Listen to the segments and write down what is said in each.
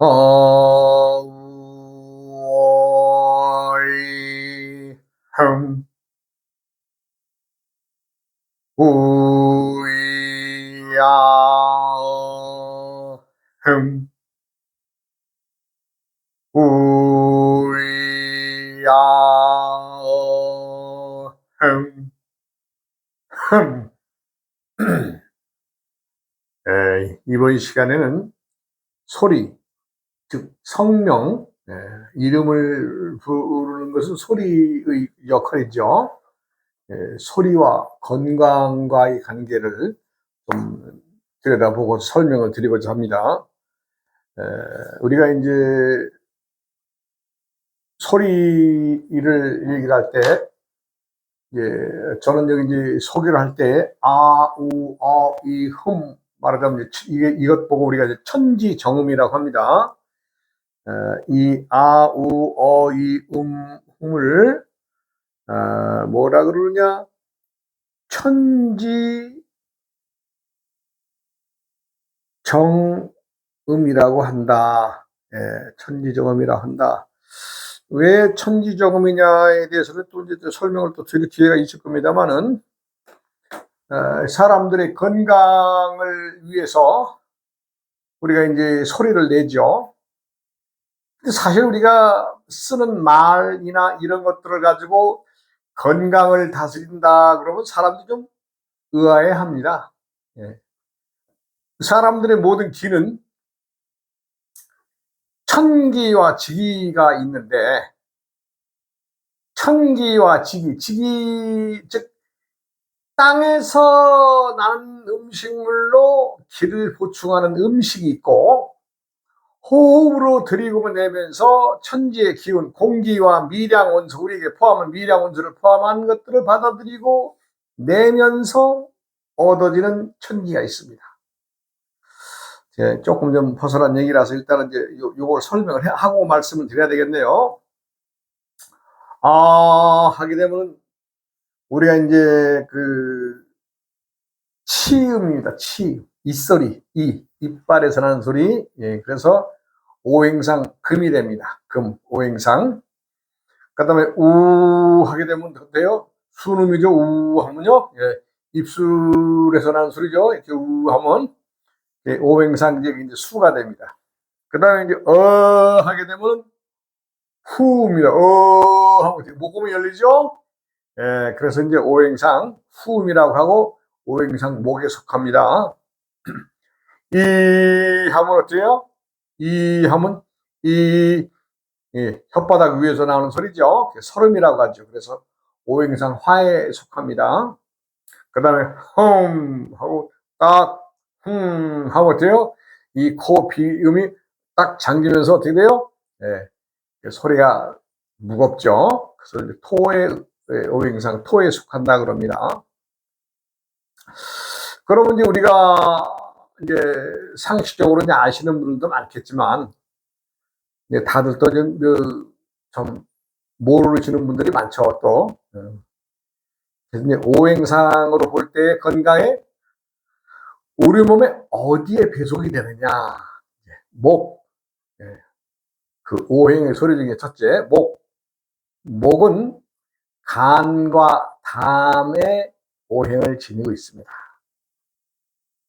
어이 흠 우야 흠 우야 흠 흠. 이번 시간에는 소리, 즉 성명, 이름을 부르는 것은 소리의 역할이죠. 소리와 건강과의 관계를 좀 들여다보고 설명을 드리고자 합니다. 우리가 이제 소리를 얘기를 할 때, 저는 여기 이제 소개를 할 때, 아, 우, 어, 이, 말하자면 이것 보고 우리가 이제 천지정음이라고 합니다. 이, 아, 우, 어, 이, 을, 뭐라 그러느냐? 천지정음이라고 한다. 천지정음이라 한다. 왜 천지정음이냐에 대해서는 또 이제 설명을 또 드릴 기회가 있을 겁니다만은, 사람들의 건강을 위해서 우리가 이제 소리를 내죠. 근데 사실 우리가 쓰는 말이나 이런 것들을 가지고 건강을 다스린다 그러면 사람들이 좀 의아해 합니다. 예. 사람들의 모든 기는 천기와 지기가 있는데, 천기와 지기, 즉 땅에서 나는 음식물로 기를 보충하는 음식이 있고, 호흡으로 들이고내면서 천지의 기운, 공기와 미량 원소, 우리에게 포함한 미량 원소를 포함한 것들을 받아들이고 내면서 얻어지는 천기가 있습니다. 조금 좀 벗어난 얘기라서 일단은 이제 요걸 설명을 하고 말씀을 드려야 되겠네요. 하게 되면 우리가 이제 그 치음입니다. 치음. 이소리, 이빨에서 나는 소리. 그래서 오행상 금이 됩니다. 금, 오행상. 그 다음에 우 하게 되면 돼요. 순음이죠. 우 하면요. 입술에서 나는 소리죠. 이렇게 우 하면 오행상 이제 수가 됩니다. 그 다음에 이제 하게 되면 후입니다. 하면 목구멍이 열리죠. 그래서 이제 오행상 후음이라고 하고 오행상 목에 속합니다. 이 하면 어때요? 이 하면 이 혓바닥 위에서 나오는 소리죠. 설음이라고 하죠. 그래서 오행상 화에 속합니다. 그 다음에 하고 딱 하고 어때요? 이 코 비음이 딱 잠기면서 어떻게 돼요? 소리가 무겁죠. 그래서 토의 오행상 토에 속한다 그럽니다. 그러면 이제 우리가 이제 상식적으로 이제 아시는 분들도 많겠지만, 다들 또 좀 모르시는 분들이 많죠, 또. 그래서 이제 오행상으로 볼 때 건강에 우리 몸에 어디에 배속이 되느냐. 목, 그 오행의 소리 중에 첫째, 목. 목은 간과 담에 오행을 지니고 있습니다.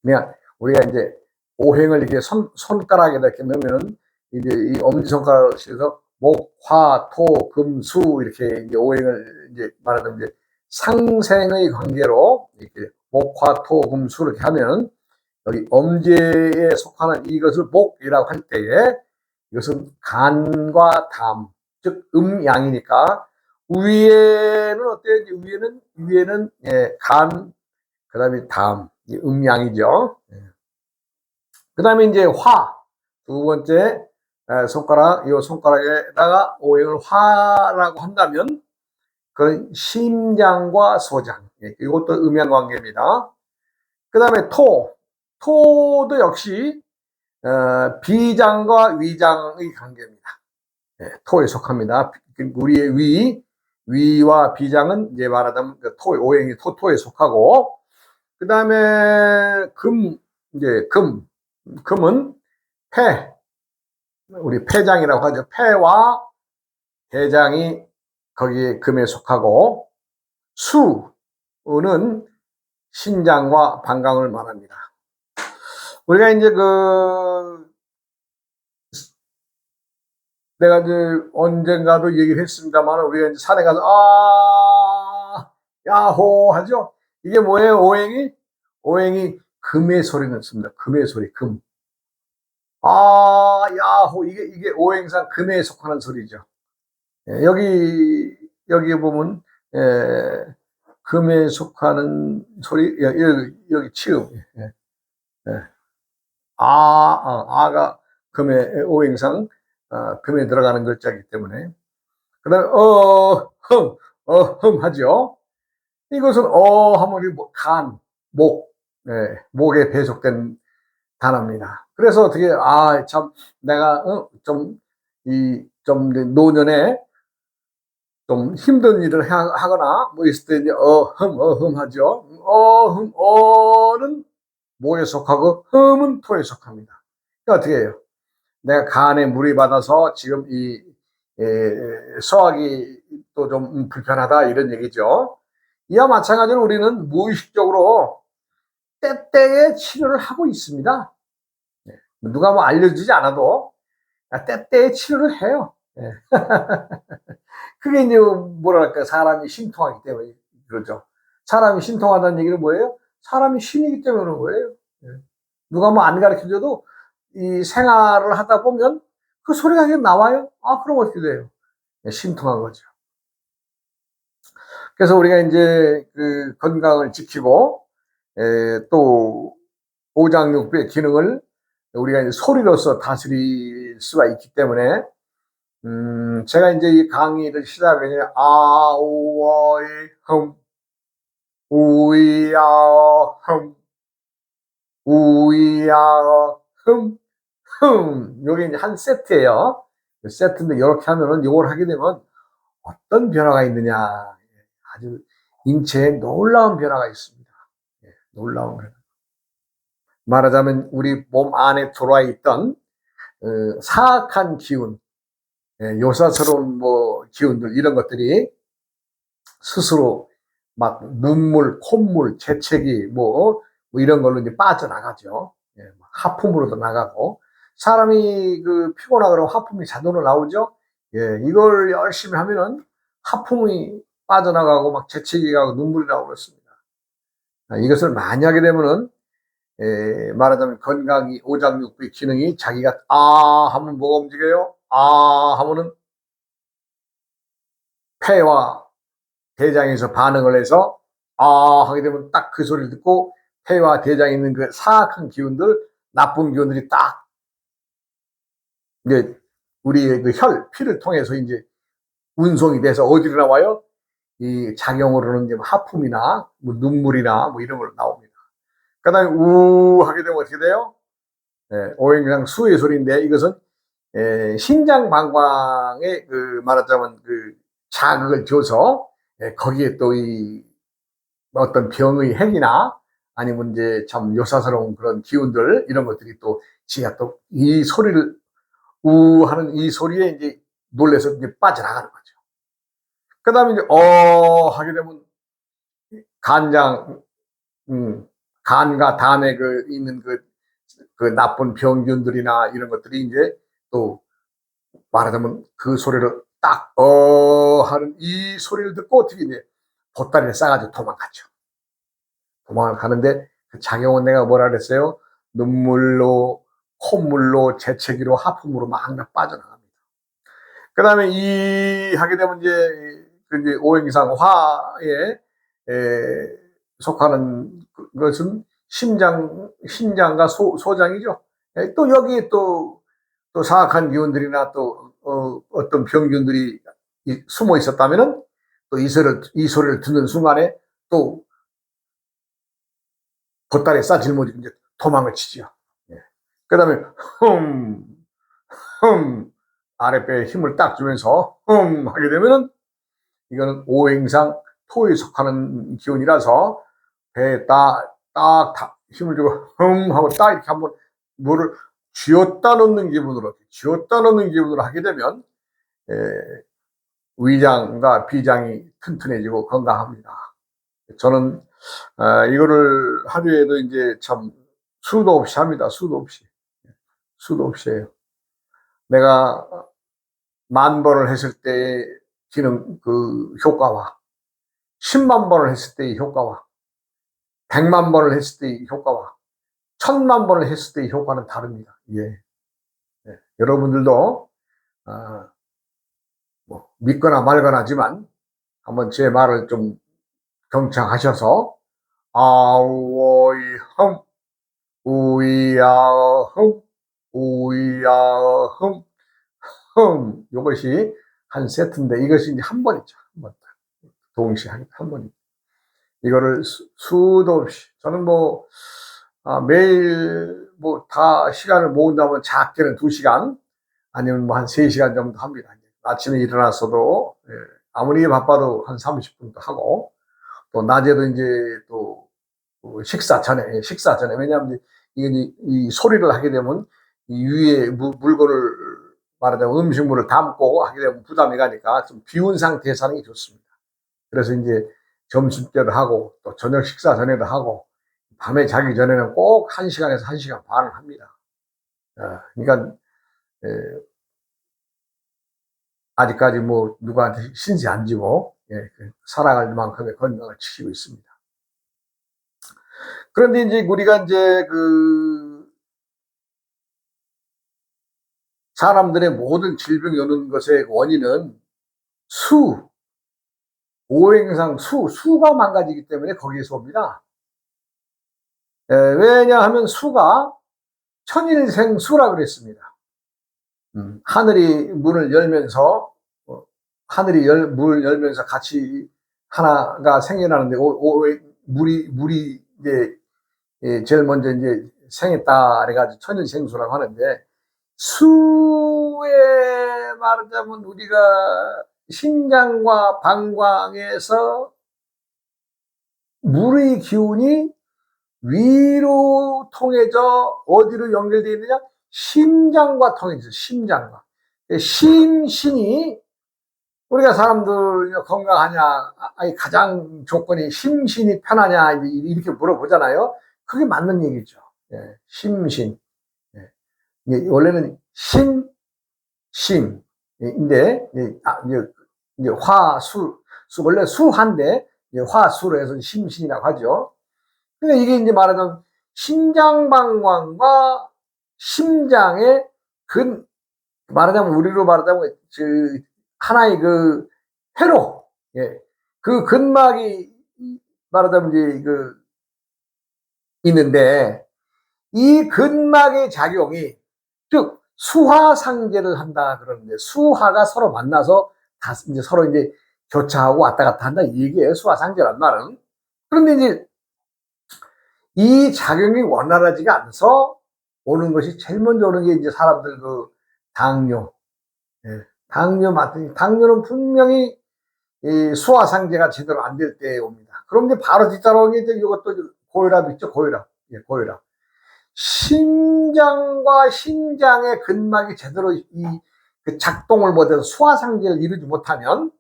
그러니까 우리가 이제 오행을 이렇게 손가락에 이렇게 넣으면 이제 이 엄지손가락을 씌워서 목, 화, 토, 금, 수 이렇게 이제 오행을 이제 말하자면 이제 상생의 관계로 이렇게 목, 화, 토, 금, 수 이렇게 하면 여기 엄지에 속하는 이것을 목이라고 할 때에 이것은 간과 담, 즉 음양이니까 위에는 어때요? 위에는 간, 그다음에 담, 음양이죠. 그 다음에 이제 화, 두 번째 손가락, 이 손가락에다가 오행을 화라고 한다면 그건 심장과 소장, 이것도 음양관계입니다. 그 다음에 토도 역시 비장과 위장의 관계입니다. 토에 속합니다. 우리의 위와 비장은 이제 말하자면 오행이 토에 속하고, 그 다음에 금은 폐, 우리 폐장이라고 하죠. 폐와 대장이 거기에 금에 속하고, 수는 신장과 방광을 말합니다. 우리가 이제 내가 이제 언젠가도 얘기를 했습니다만, 우리가 이제 산에 가서, 야호 하죠? 이게 뭐예요, 오행이? 오행이 금의 소리는 씁니다. 금의 소리, 금. 야호. 이게 오행상 금에 속하는 소리죠. 예, 여기 보면, 금에 속하는 소리, 여기 치음. 예, 예. 아가 금의 오행상, 금에 들어가는 글자이기 때문에. 그 다음에, 하죠. 이것은, 하면, 간, 목, 목에 배속된 단어입니다. 그래서 어떻게, 참, 내가, 좀 노년에 좀 힘든 일을 하거나, 뭐 있을 때 이제, 하죠. 는 목에 속하고, 흠은 토에 속합니다. 그러니까 어떻게 해요? 내가 간에 물이 받아서 지금 소화기 또 좀 불편하다, 이런 얘기죠. 이와 마찬가지로 우리는 무의식적으로 때때에 치료를 하고 있습니다. 누가 뭐 알려주지 않아도 때때에 치료를 해요. 그게 이제 뭐랄까, 사람이 신통하기 때문에 그러죠. 사람이 신통하다는 얘기는 뭐예요? 사람이 신이기 때문에 그런 거예요. 누가 뭐 안 가르쳐줘도 이 생활을 하다 보면 그 소리가 그냥 나와요. 그럼 어떻게 돼요? 신통한 거죠. 그래서 우리가 이제 그 건강을 지키고, 또 오장육부의 기능을 우리가 이제 소리로서 다스릴 수가 있기 때문에, 제가 이제 이 강의를 시작을 아우어이 흠, 우이아어 흠, 우이아어 흠, 요게 이제 한 세트예요. 세트인데 이렇게 하면은 요걸 하게 되면 어떤 변화가 있느냐, 아주 인체에 놀라운 변화가 있습니다. 놀라운 변화. 말하자면 우리 몸 안에 들어와 있던 사악한 기운, 요사스러운 뭐 기운들, 이런 것들이 스스로 막 눈물, 콧물, 재채기 뭐 이런 걸로 이제 빠져나가죠. 하품으로도 나가고, 사람이 피곤하고 그러면 하품이 자동으로 나오죠. 이걸 열심히 하면은 하품이 빠져나가고 막 재채기가 하고 눈물이 나오고 그렇습니다. 이것을 많이 하게 되면은, 말하자면 건강이, 오장육부의 기능이 자기가 하면 뭐가 움직여요? 하면은 폐와 대장에서 반응을 해서 하게 되면 딱 그 소리를 듣고 폐와 대장에 있는 그 사악한 기운들, 나쁜 기운들이 딱 이제 우리의 그 피를 통해서 이제 운송이 돼서 어디로 나와요? 이 작용으로는 이제 하품이나 뭐 눈물이나 뭐 이런 걸로 나옵니다. 그 다음에 하게 되면 어떻게 돼요? 오행상 수의 소리인데, 이것은 신장 방광에 말하자면 자극을 줘서, 거기에 또 이 어떤 병의 핵이나 아니면 이제 참 요사스러운 그런 기운들, 이런 것들이 또 지가 또 이 소리를 하는 이 소리에 이제 놀래서 이제 빠져나가는 거죠. 그 다음에 이제 하게 되면 간장, 간과 담에 있는 그 나쁜 병균들이나 이런 것들이 이제 또 말하자면 그 소리를 딱 하는 이 소리를 듣고 어떻게 이제 보따리를 싸가지고 도망갔죠. 도망을 가는데 그 작용은 내가 뭐라 그랬어요? 눈물로, 콧물로, 재채기로, 하품으로 막 빠져나갑니다. 그 다음에 하게 되면 이제 오행상 화에 속하는 것은 신장과 소장이죠. 또 여기에 또 사악한 기운들이나 또 어떤 병균들이 숨어 있었다면은 또 이 소리를 듣는 순간에 또 보따리에 жил모지고 이제 도망을 치죠. 그 다음에 아랫배에 힘을 딱 주면서 하게 되면은, 이거는 오행상 토에 속하는 기운이라서 배에 딱 힘을 주고 하고 딱 이렇게 한번 물을 쥐었다 놓는 기분으로 하게 되면 위장과 비장이 튼튼해지고 건강합니다. 저는 이거를 하루에도 이제 참 수도 없이 합니다. 수도 없이 해요. 내가 10,000번을 했을 때의 기능 그 효과와 100,000번을 했을 때의 효과와 1,000,000번을 했을 때의 효과와 1,000,000번을 했을 때의 효과는 다릅니다. 예. 여러분들도 뭐 믿거나 말거나지만 한번 제 말을 좀 경청하셔서 아우어이흠 우이아흠 우이아흠 이것이 한 세트인데 이것이 이제 한 번이죠. 한 번. 동시에 한 번이죠. 이거를 수도 없이 저는 뭐 매일 뭐 다 시간을 모은다면 작게는 2시간 아니면 뭐 한 3시간 정도 합니다. 아침에 일어났어도 아무리 바빠도 한 30분도 하고 또 낮에도 이제 또 식사 전에 왜냐하면 이 소리를 하게 되면 이 위에 물건을 말하자면 음식물을 담고 하게 되면 부담이 가니까 좀 비운 상태에서 하는 게 좋습니다. 그래서 이제 점심 때도 하고 또 저녁 식사 전에도 하고 밤에 자기 전에는 꼭 1시간에서 1시간 반을 합니다. 그러니까 아직까지 뭐 누구한테 신세 안 지고 살아갈 만큼의 건강을 지키고 있습니다. 그런데 이제 우리가 이제 그 사람들의 모든 질병이 오는 것의 원인은 오행상 수가 망가지기 때문에 거기에서 옵니다. 왜냐하면 수가 천일생수라 그랬습니다. 하늘이 문을 열면서 문을 열면서 같이 하나가 생겨나는데 물이 이제 제일 먼저 이제 생했다 그래가지고 천일생수라고 하는데 수에 말하자면 우리가 신장과 방광에서 물의 기운이 위로 통해져 어디로 연결되어 있느냐? 심장과 통해져. 심장과. 심신이 우리가 사람들 건강하냐, 가장 조건이 심신이 편하냐 이렇게 물어보잖아요. 그게 맞는 얘기죠. 심신. 원래는 심인데 이제 원래 수한데 화수로 해서 심신이라고 하죠. 그러니까 이게 이제 말하자면 심장방광과 심장의 말하자면 우리로 말하자면 그 하나의 그 회로, 그 근막이 말하자면 이제 있는데 이 근막의 작용이 즉 수화상제를 한다 그러는데 수화가 서로 만나서 이제 서로 이제 교차하고 왔다 갔다 한다 이게 수화상제란 말은. 그런데 이제 이 작용이 원활하지가 않아서 오는 것이 제일 먼저 오는 게 이제 사람들 그 당뇨. 당뇨는 분명히 이 소화상제가 제대로 안 될 때 옵니다. 그런 게 바로 뒤따라오는 게 이것도 고혈압 있죠, 고혈압. 고혈압. 심장과 심장의 근막이 제대로 그 작동을 못해서 소화상제를 이루지 못하면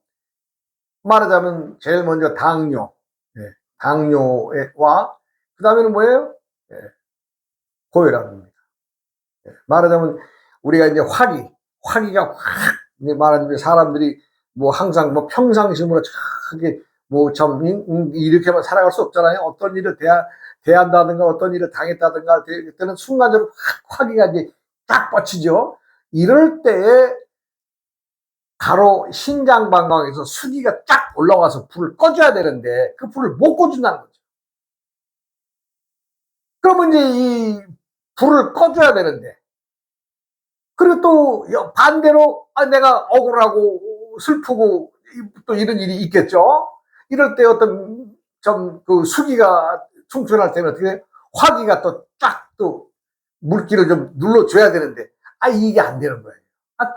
말하자면 제일 먼저 당뇨와 그 다음에는 뭐예요? 고혈압입니다. 말하자면 우리가 이제 화기가 확 말하자면 사람들이 뭐 항상 뭐 평상심으로 저게 뭐 참 이렇게만 살아갈 수 없잖아요. 어떤 일을 대한다든가 어떤 일을 당했다든가 그때는 순간적으로 화기가 이제 딱 뻗치죠. 이럴 때에 바로 신장방광에서 수기가 쫙 올라와서 불을 꺼줘야 되는데 그 불을 못 꺼준다는 거죠. 그러면 이제 이 불을 꺼줘야 되는데 그리고 또 반대로 내가 억울하고 슬프고 또 이런 일이 있겠죠. 이럴 때 어떤 좀 그 수기가 충천할 때는 어떻게 화기가 또 쫙 또 물기를 좀 눌러줘야 되는데 이게 안 되는 거예요.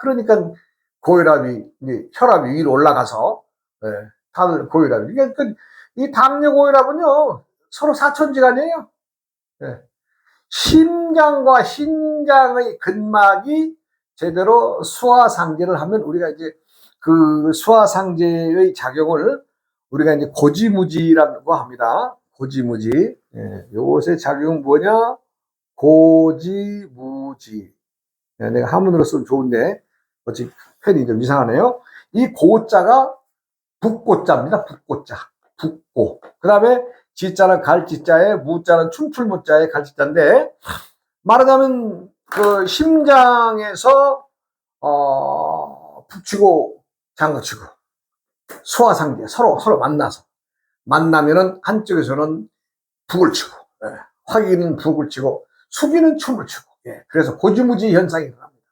그러니까 고혈압이 이제 혈압이 위로 올라가서 다들 고혈압이 그러니까 이 당뇨 고혈압은요 서로 사천지간이에요. 심장과 신장의 근막이 제대로 수화상제를 하면 우리가 이제 그 수화상제의 작용을 우리가 이제 고지무지라고 합니다. 고지무지. 예, 요것의 작용은 뭐냐? 고지무지. 예, 내가 한문으로 쓰면 좋은데 어찌 펜이 좀 이상하네요. 이 고자가 북고자입니다. 북고자. 북고. 그 다음에 지자는 갈지자에, 무자는 춤출무자에 갈지자인데, 말하자면 그 심장에서 북치고 장구치고 소화상제 서로 만나서 만나면은 한쪽에서는 북을 치고, 예, 화기는 북을 치고 수기는 춤을 추고, 예, 그래서 고지무지 현상이 일어납니다.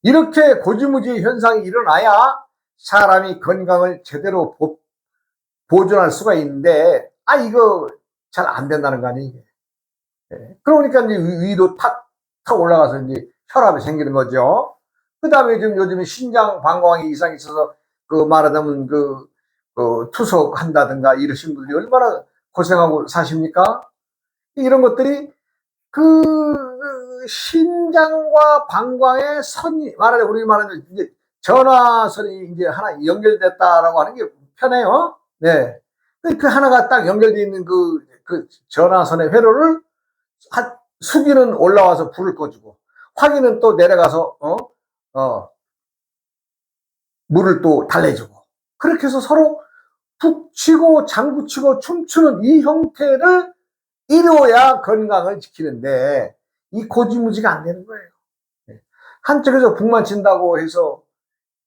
이렇게 고지무지 현상이 일어나야 사람이 건강을 제대로 보존할 수가 있는데, 이거 잘 안 된다는 거 아니에요. 예. 그러니까 이제 위도 탁 올라가서 이제 혈압이 생기는 거죠. 그 다음에 지금 요즘에 신장 방광에 이상이 있어서 그 말하자면 그 투석한다든가 이러신 분들이 얼마나 고생하고 사십니까? 이런 것들이 그 신장과 방광의 선이 말하자면 우리 말하는 이제 전화선이 이제 하나 연결됐다라고 하는 게 편해요. 네. 그 하나가 딱 연결되어 있는 그 전화선의 회로를 수기는 올라와서 불을 꺼주고, 화기는 또 내려가서, 물을 또 달래주고. 그렇게 해서 서로 북치고 장구치고 춤추는 이 형태를 이루어야 건강을 지키는데, 이 고지무지가 안 되는 거예요. 한쪽에서 북만 친다고 해서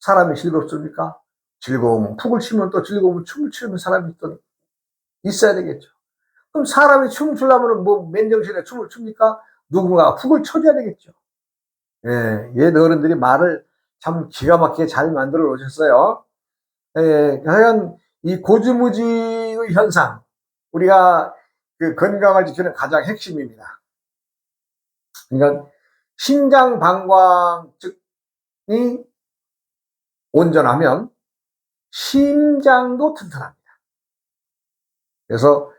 사람이 즐겁습니까? 즐거우면 푹을 치면 또 즐거우면 춤을 추는 사람이 또 있어야 되겠죠. 그럼 사람이 춤을 추려면 뭐 맨정신에 춤을 춥니까? 누군가가 훅을 쳐줘야 되겠죠. 예, 옛 어른들이 말을 참 기가 막히게 잘 만들어 놓으셨어요. 예, 하여간 이 고지무지의 현상, 우리가 그 건강을 지키는 가장 핵심입니다. 그러니까 신장 방광이 온전하면 심장도 튼튼합니다. 그래서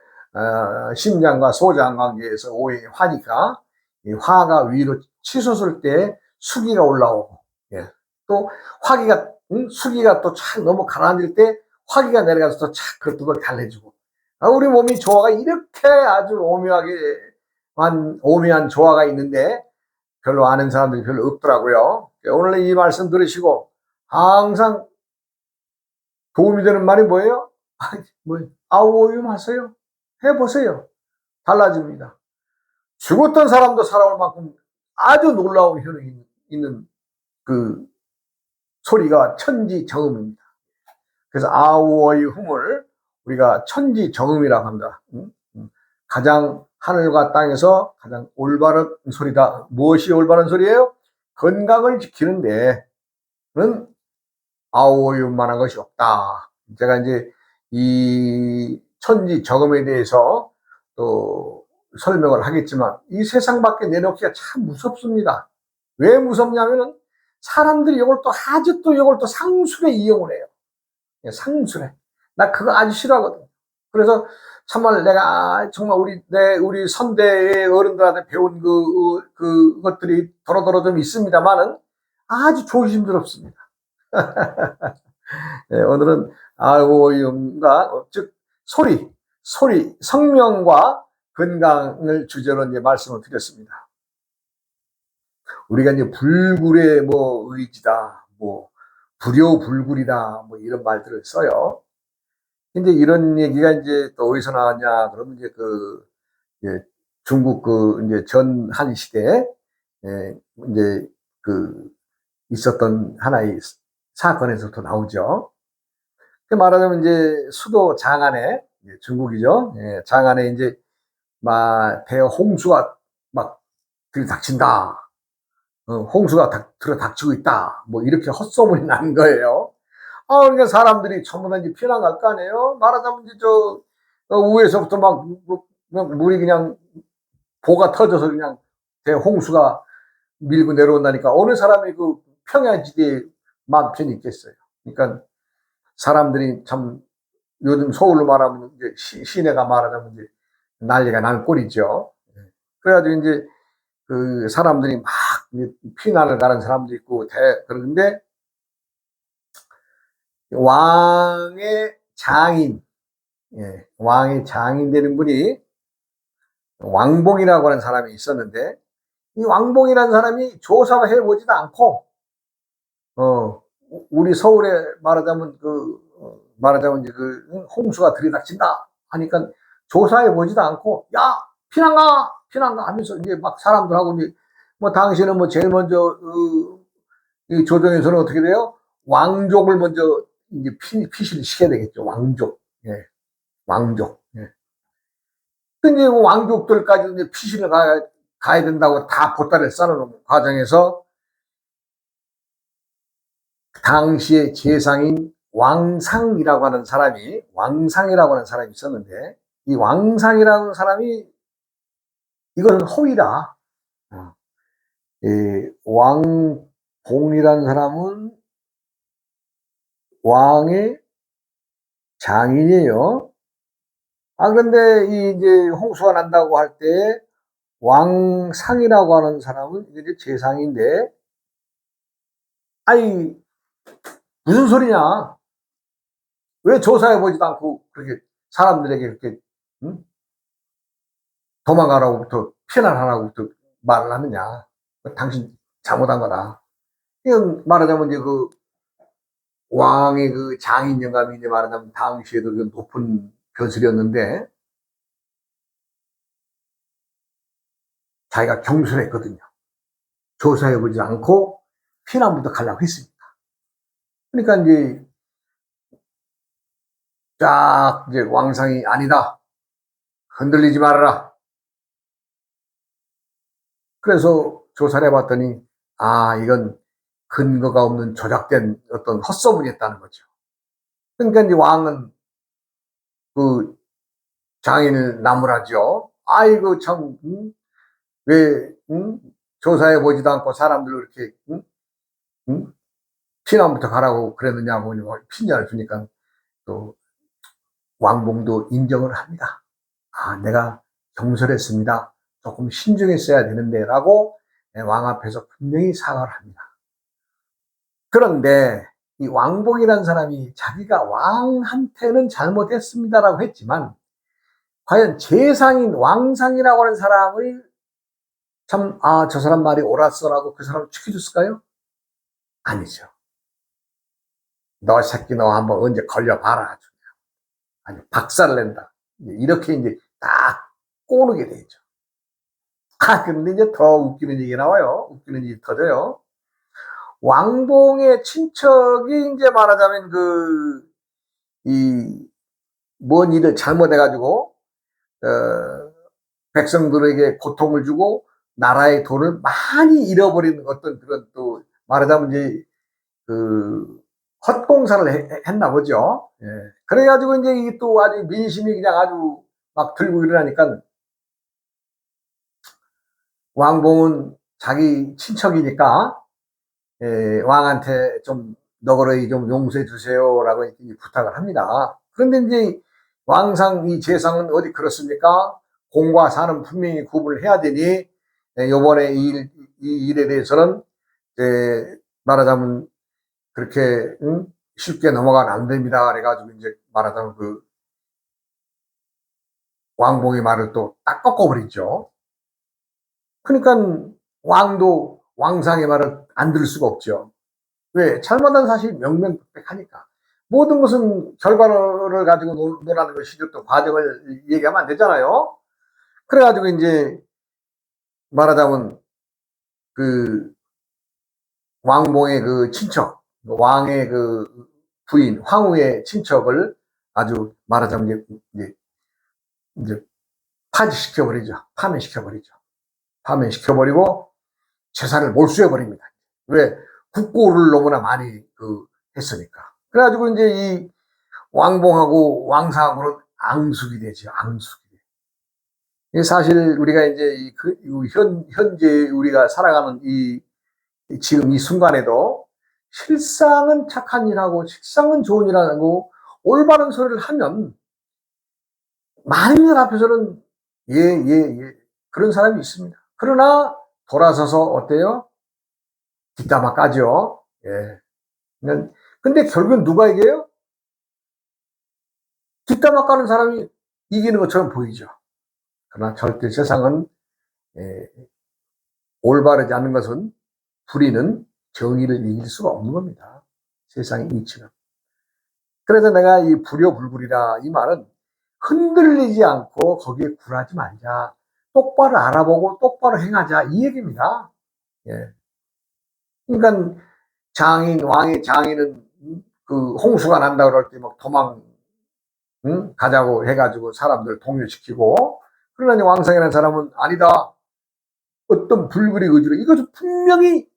심장과 소장 관계에서 오행이 화니까 이 화가 위로 치솟을 때 수기가 올라오고, 예, 또 화기가 수기가 또 착 넘어 가라앉을 때 화기가 내려가서 또 착 그걸 달래주고, 우리 몸이 조화가 이렇게 아주 오묘한 조화가 있는데 별로 아는 사람들이 별로 없더라고요. 오늘 이 말씀 들으시고 항상 도움이 되는 말이 뭐예요? 아우오윰 하세요. 해보세요. 달라집니다. 죽었던 사람도 살아올 만큼 아주 놀라운 효능이 있는 그 소리가 천지정음입니다. 그래서 아우어의 hum을 우리가 천지정음이라고 합니다. 가장 하늘과 땅에서 가장 올바른 소리다. 무엇이 올바른 소리예요? 건강을 지키는 데는 아우어윰만한 것이 없다. 제가 이제 이 천지정음에 대해서 또 설명을 하겠지만 이 세상 밖에 내놓기가 참 무섭습니다. 왜 무섭냐면은 사람들이 이걸 또 아주 또 이걸 또 상술에 이용을 해요. 상술에. 나 그거 아주 싫어하거든. 그래서 정말 내가 정말 우리 선대의 어른들한테 배운 그것들이 도로도로 좀 있습니다만은 아주 조심스럽습니다. 네, 오늘은 아우오윰과 즉 소리, 성명과 건강을 주제로 이제 말씀을 드렸습니다. 우리가 이제 불굴의 뭐 의지다, 뭐 불효불굴이다, 뭐 이런 말들을 써요. 근데 이런 얘기가 이제 또 어디서 나왔냐? 그러면 이제 이제 중국 이제 전한 시대에 이제 있었던 하나의 사건에서부터 나오죠. 그 말하자면 이제 수도 장안에, 중국이죠. 예, 장안에 이제 막 대홍수가 막 들이닥친다. 홍수가 들어닥치고 있다. 뭐 이렇게 헛소문이 난 거예요. 그러니까 사람들이 전부 다 이제 피난 갈 거 아니에요. 말하자면 이제 위에서부터 막 물이 그냥 보가 터져서 그냥 대홍수가 밀고 내려온다니까 어느 사람이 그 평야지대에 마음 편히 있겠어요. 그러니까 사람들이 참 요즘 서울로 말하면 이제 시내가 말하자면 이제 난리가 난 꼴이죠. 그래가지고 이제 그 사람들이 막 피난을 가는 사람도 있고 그런데 왕의 장인, 예, 왕의 장인 되는 분이 왕봉이라고 하는 사람이 있었는데, 이 왕봉이라는 사람이 조사를 해보지도 않고, 우리 서울에 말하자면 말하자면 이제 홍수가 들이닥친다 하니까 조사해 보지도 않고, 야, 피난가 하면서 이제 막 사람들하고 이제 뭐 당시에는 뭐 제일 먼저 이 조정에서는 어떻게 돼요? 왕족을 먼저 이제 피시를 시켜야 되겠죠. 왕족. 예. 왕족. 예. 근데 왕족들까지 이제 피신을 가야 된다고 다 보따리를 싸놓은 과정에서 당시의 재상인 왕상이라고 하는 사람이 있었는데, 이 왕상이라고 하는 사람이 이건 허위다. 이 왕봉이라는 사람은 왕의 장인이에요. 그런데 이제 홍수가 난다고 할 때 왕상이라고 하는 사람은 이제 재상인데, 아이, 무슨 소리냐? 왜 조사해보지도 않고 그렇게 사람들에게 그렇게, 응? 도망가라고부터, 피난하라고부터 말을 하느냐? 당신 잘못한 거다. 이건 말하자면 이제 왕의 장인 영감이 이제 말하자면 당시에도 높은 벼슬이었는데, 자기가 경솔했거든요. 조사해보지 않고 피난부터 가려고 했으니까. 그러니까 이제 쫙 이제 왕상이 아니다. 흔들리지 말아라. 그래서 조사를 해봤더니, 이건 근거가 없는 조작된 어떤 헛소문이었다는 거죠. 그러니까 이제 왕은 그 장인을 나무라죠. 아이고, 참, 왜, 조사해보지도 않고 사람들 이렇게, 피난부터 가라고 그랬느냐고 핀잔을 주니까 또 왕봉도 인정을 합니다. 내가 경솔했습니다. 조금 신중했어야 되는데 라고 왕 앞에서 분명히 사과를 합니다. 그런데 이 왕봉이라는 사람이 자기가 왕한테는 잘못했습니다라고 했지만, 과연 재상인 왕상이라고 하는 사람을 참, 저 사람 말이 옳았어라고 그 사람을 지켜줬을까요? 아니죠. 너 새끼 너 한번 언제 걸려봐라. 아니, 박살낸다. 이렇게 이제 딱 꼬르게 되죠. 근데 이제 더 웃기는 얘기 나와요. 웃기는 일이 터져요. 왕봉의 친척이 이제 말하자면 뭔 일을 잘못해가지고, 백성들에게 고통을 주고, 나라의 돈을 많이 잃어버리는 어떤 그런 또, 말하자면 이제, 헛공사를 했나 보죠. 예. 그래가지고 이제 이게 또 아주 민심이 그냥 아주 막 들고 일어나니까, 왕봉은 자기 친척이니까, 왕한테 좀 너그러이 좀 용서해 주세요라고 부탁을 합니다. 그런데 이제 왕상 이 재상은 어디 그렇습니까? 공과 사는 분명히 구분을 해야 되니, 요번에 이 일에 대해서는 말하자면 그렇게 쉽게 넘어가면 안 됩니다. 그래가지고 이제 말하자면 왕봉의 말을 또 딱 꺾어버리죠. 그러니까 왕도 왕상의 말을 안 들을 수가 없죠. 왜? 잘못한 사실 명명백백하니까. 모든 것은 결과를 가지고 논하는 것이죠. 또 과정을 얘기하면 안 되잖아요. 그래가지고 이제 말하자면 왕봉의 친척, 왕의 부인, 황후의 친척을 아주 말하자면 이제 파지시켜버리죠. 파면시켜버리고 재산을 몰수해버립니다. 왜? 국고를 너무나 많이 했으니까. 그래가지고 이제 이 왕봉하고 왕상하고는 앙숙이 되죠. 앙숙이. 사실 우리가 이제 현재 우리가 살아가는 지금 이 순간에도 실상은 착한 일하고 실상은 좋은 일하고 올바른 소리를 하면 많은 일 앞에서는 예. 그런 사람이 있습니다. 그러나 돌아서서 어때요? 뒷담화 까죠. 예. 근데 결국은 누가 이겨요? 뒷담화 까는 사람이 이기는 것처럼 보이죠. 그러나 절대 세상은 올바르지 않은 것은 불의는 정의를 이길 수가 없는 겁니다. 세상의 이치는. 그래서 내가 이 불효불굴이라 이 말은 흔들리지 않고 거기에 굴하지 말자. 똑바로 알아보고 똑바로 행하자. 이 얘기입니다. 예. 그러니까 왕의 장인은 그 홍수가 난다 그럴 때 막 가자고 해가지고 사람들 동요시키고, 그러나 왕상이라는 사람은 아니다. 어떤 불굴의 의지로 이것은 분명히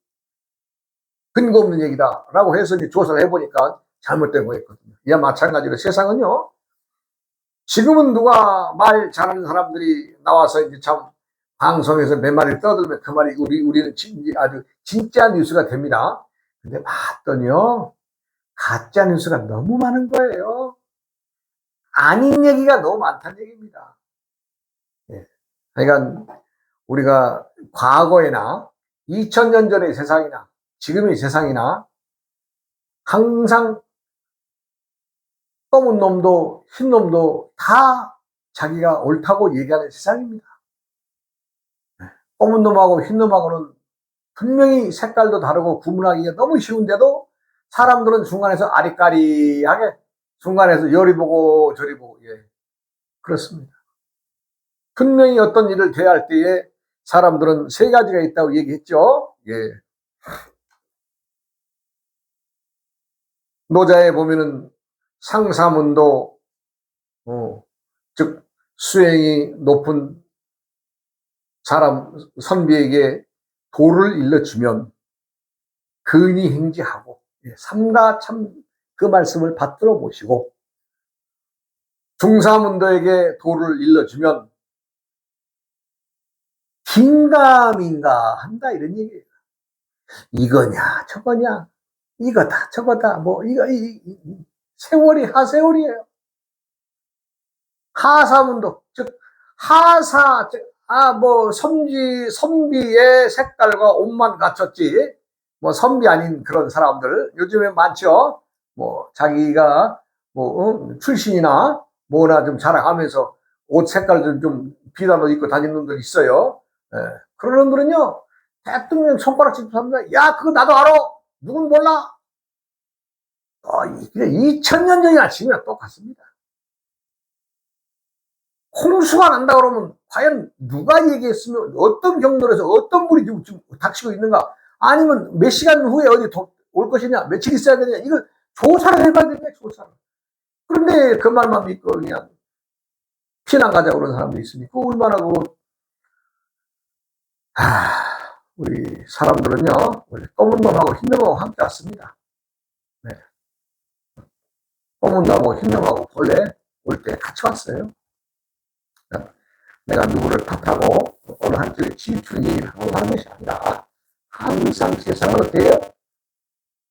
근거 없는 얘기다 라고 해서 이제 조사를 해보니까 잘못된 거였거든요. 이와 마찬가지로 세상은요, 지금은 누가 말 잘하는 사람들이 나와서 이제 참 방송에서 몇 마리 떠들면 그 말이 우리는 아주 진짜 뉴스가 됩니다. 근데 봤더니요, 가짜 뉴스가 너무 많은 거예요. 아닌 얘기가 너무 많다는 얘기입니다. 예. 그러니까 우리가 과거에나 2000년 전의 세상이나 지금의 세상이나 항상 검은 놈도 흰 놈도 다 자기가 옳다고 얘기하는 세상입니다. 검은 놈하고 흰 놈하고는 분명히 색깔도 다르고 구분하기가 너무 쉬운데도 사람들은 중간에서 아리까리하게 중간에서 요리 보고 저리 보고, 예, 그렇습니다. 분명히 어떤 일을 대할 때에 사람들은 세 가지가 있다고 얘기했죠. 예. 노자에 보면은 상사문도, 즉 수행이 높은 사람 선비에게 도를 일러주면 근히 행지하고, 삼가 참 그 말씀을 받들어 보시고, 중사문도에게 도를 일러주면 긴가민가 한다 이런 얘기예요. 이거냐 저거냐, 이거다 저거다, 뭐 이거 세월이 하세월이에요. 하사문도, 즉 하사, 뭐 선비의 색깔과 옷만 갖췄지 뭐 선비 아닌 그런 사람들 요즘에 많죠. 뭐 자기가 뭐 출신이나 뭐나 좀 자랑하면서 옷 색깔 좀 비싼 옷 입고 다니는 놈들 있어요. 예. 그런 놈들은요, 대통령 손가락질 합니다. 야, 그거 나도 알아. 누군 몰라. 2000년 전이나 지금이나 똑같습니다. 홍수가 난다 그러면 과연 누가 얘기했으면 어떤 경로에서 어떤 물이 지금 닥치고 있는가, 아니면 몇 시간 후에 어디 올 것이냐, 며칠 있어야 되냐, 이거 조사를 해봐야 되냐, 조사를. 그런데 그 말만 믿고 그냥 피난 가자고 그런 사람도 있으니 그 얼마나 우리 사람들은요, 우리 검은 놈하고 흰 놈하고 함께 왔습니다. 네. 검은 놈하고 흰 놈하고 본래 올 때 같이 왔어요. 내가 누구를 탓하고 어느 한쪽에 치우치는 얘기를 하고 하는 것이 아니라 항상 세상은 어때요?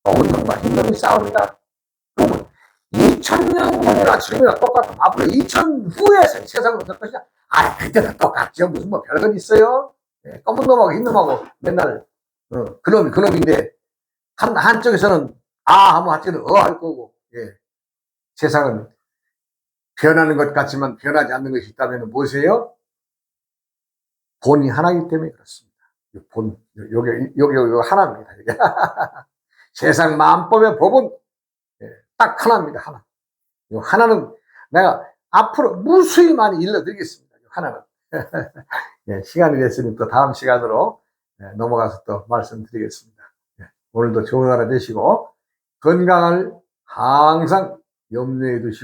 검은 놈과 흰 놈이 싸웁니다. 그러면 2000년 전이나 지금이나 똑같아. 앞으로 2000 후에 세상은 어떨 것이냐? 그때도 똑같죠. 무슨 뭐 별건 있어요? 네, 검은 놈하고 흰 놈하고 맨날 그놈인데 한쪽에서는 하면 한쪽에는 할 거고, 예. 세상은 변하는 것 같지만 변하지 않는 것이 있다면 무엇이에요? 본이 하나이기 때문에 그렇습니다. 여기 하나입니다. 세상 마음법의 법은 딱 하나입니다. 하나. 이 하나는 내가 앞으로 무수히 많이 일러드리겠습니다. 하나는. 시간이 됐으니 또 다음 시간으로 넘어가서 또 말씀드리겠습니다. 오늘도 좋은 하루 되시고 건강을 항상 염려해 두시고